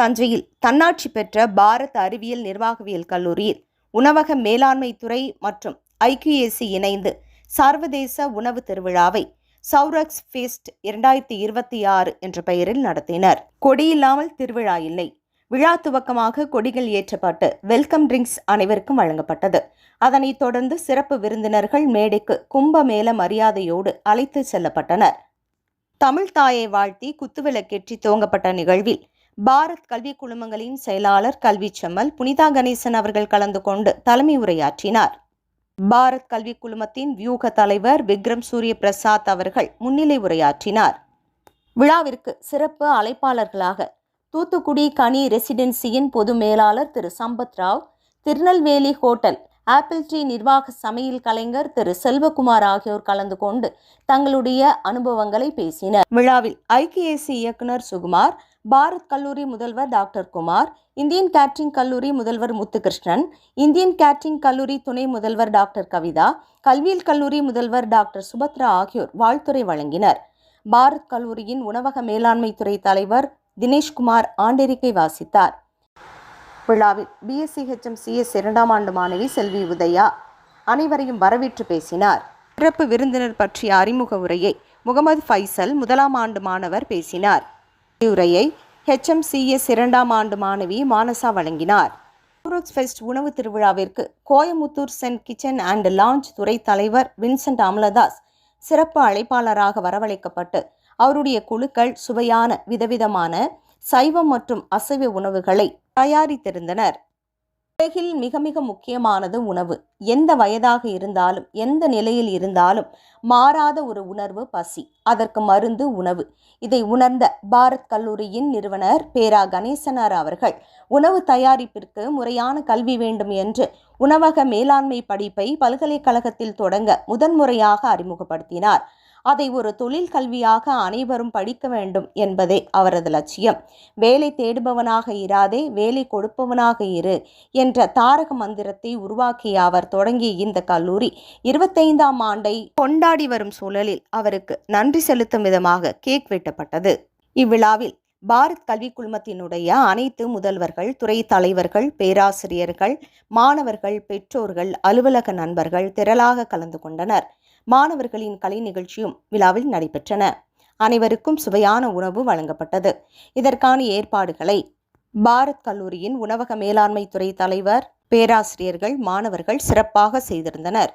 தஞ்சையில் தன்னாட்சி பெற்ற பாரத் அறிவியல் நிர்வாகவியல் கல்லூரியில் உணவக மேலாண்மை துறை மற்றும் ஐக்கியூஏசி இணைந்து சர்வதேச உணவு திருவிழாவை சௌரக்ஸ் ஃபெஸ்ட் 2026 என்ற பெயரில் நடத்தினர். கொடியில்லாமல் திருவிழா இல்லை. விழா துவக்கமாக கொடிகள் ஏற்றப்பட்டு வெல்கம் ட்ரிங்க்ஸ் அனைவருக்கும் வழங்கப்பட்டது. அதனைத் தொடர்ந்து சிறப்பு விருந்தினர்கள் மேடைக்கு கும்பமேள மரியாதையோடு அழைத்து செல்லப்பட்டனர். தமிழ் தாயை வாழ்த்தி குத்துவிளக்கேற்றி துவங்கப்பட்ட நிகழ்வில் பாரத் கல்வி குழுமங்களின் செயலாளர் கல்வி செம்மல் புனிதா கணேசன் அவர்கள் கலந்து கொண்டு தலைமை உரையாற்றினார். பாரத் கல்வி குழுமத்தின் வியூக தலைவர் விக்ரம் சூரிய பிரசாத் அவர்கள் முன்னிலை உரையாற்றினார். விழாவிற்கு சிறப்பு அழைப்பாளர்களாக தூத்துக்குடி கனி ரெசிடென்சியின் பொது மேலாளர் Thiru Sampath Rao, Tirunelveli hotel apple tree நிர்வாக சமையல் கலைஞர் திரு செல்வகுமார் ஆகியோர் கலந்து கொண்டு தங்களுடைய அனுபவங்களை பேசினர். விழாவில் ஐக்கியூஏசி இயக்குனர் சுகுமார், பாரத் கல்லூரி முதல்வர் டாக்டர் குமார், இந்தியன் கேட்டரிங் கல்லூரி முதல்வர் முத்துகிருஷ்ணன், இந்தியன் கேட்டரிங் கல்லூரி துணை முதல்வர் டாக்டர் கவிதா, கல்வியியல் கல்லூரி முதல்வர் டாக்டர் சுபத்ரா ஆகியோர் வாழ்த்துரை வழங்கினர். பாரத் கல்லூரியின் உணவக மேலாண்மை துறை தலைவர் தினேஷ்குமார் ஆண்டறிக்கை வாசித்தார். விழாவில் பிஎஸ்சி HMCS 2ஆம் ஆண்டு மாணவி செல்வி உதயா அனைவரையும் வரவேற்று பேசினார். சிறப்பு விருந்தினர் பற்றிய அறிமுக உரையை முகமது ஃபைசல் 1ஆம் ஆண்டு மாணவர் பேசினார். உரையை HMCS 2ஆம் ஆண்டு மாணவி மானசா வழங்கினார். சௌரக்ஸ் ஃபெஸ்ட் உணவு திருவிழாவிற்கு கோயமுத்தூர் சென்ட் கிச்சன் அண்ட் லான்ச் துறை தலைவர் வின்சென்ட் அமலதாஸ் சிறப்பு அழைப்பாளராக வரவழைக்கப்பட்டு அவருடைய குழுக்கள் சுவையான விதவிதமான சைவம் மற்றும் அசைவ உணவுகளை தயாரித்திருந்தனர். உலகில் மிக மிக முக்கியமானது உணவு. எந்த வயதாக இருந்தாலும் எந்த நிலையில் இருந்தாலும் மாறாத ஒரு உணர்வு பசி. அதற்கு மருந்து உணவு. இதை உணர்ந்த பாரத் கல்லூரியின் நிறுவனர் பேரா கணேசனார் அவர்கள் உணவு தயாரிப்பிற்கு முறையான கல்வி வேண்டும் என்று உணவக மேலாண்மை படிப்பை பல்கலைக்கழகத்தில் தொடங்க முதன்முறையாக அறிமுகப்படுத்தினார். அதை ஒரு தொழில் கல்வியாக அனைவரும் படிக்க வேண்டும் என்பதே அவரது லட்சியம். வேலை தேடுபவனாக இராதே, வேலை கொடுப்பவனாக இரு என்ற தாரக மந்திரத்தை உருவாக்கிய அவர் தொடங்கிய இந்த கல்லூரி 25ஆம் ஆண்டை கொண்டாடி வரும் சூழலில் அவருக்கு நன்றி செலுத்தும் விதமாக கேக் வெட்டப்பட்டது. இவ்விழாவில் பாரத் கல்வி குழுமத்தினுடைய அனைத்து முதல்வர்கள், துறை தலைவர்கள், பேராசிரியர்கள், மாணவர்கள், பெற்றோர்கள், அலுவலக நண்பர்கள் திரளாக கலந்து கொண்டனர். மாணவர்களின் கலை நிகழ்ச்சியும் விழாவில் நடைபெற்றன. அனைவருக்கும் சுவையான உணவு வழங்கப்பட்டது. இதற்கான ஏற்பாடுகளை பாரத் கல்லூரியின் உணவக மேலாண்மை துறை தலைவர், பேராசிரியர்கள், மாணவர்கள் சிறப்பாக செய்திருந்தனர்.